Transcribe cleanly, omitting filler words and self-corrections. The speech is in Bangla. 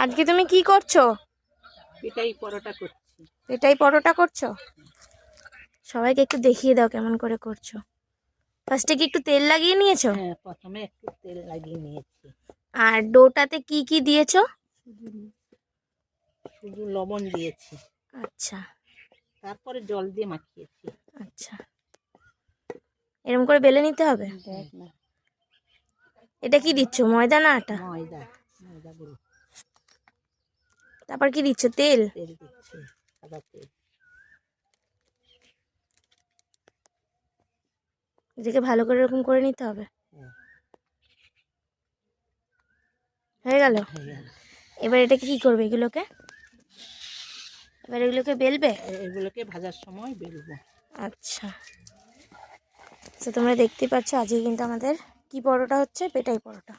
আজকে তুমি কি করছো? পেটাই পরোটা করছি। এটাই পরোটা করছো? সবাইকে একটু দেখিয়ে দাও কেমন করে করছো। ফার্স্টে কি একটু তেল লাগিয়ে নিয়েছো? হ্যাঁ, প্রথমে একটু তেল লাগিয়ে নিয়েছি। আর ডোটাতে কি কি দিয়েছো? শুধু লবণ দিয়েছি, আচ্ছা তারপরে জল দিয়ে মাখিয়েছি। আচ্ছা, এরকম করে বেলে নিতে হবে। দেখ না, এটা কি দিচ্ছ, ময়দা না আটা? ময়দা, ময়দা গুঁড়ো। তারপর কি দিচ্ছ? তেল? তেল দিচ্ছি, সাদা তেল। এটাকে ভালো করে এরকম করে নিতে হবে। হ্যাঁ, হয়ে গেল। হয়ে গেল। এবার এটাকে কি করবে? এগুলোকে এবার এগুলোকে বেলবে? এগুলোকে ভাজার সময় বেলবো। আচ্ছা, তো তোমরা দেখতেই পাচ্ছ আজকে কিন্তু আমাদের কি পরোটা হচ্ছে, পেটাই পরোটা।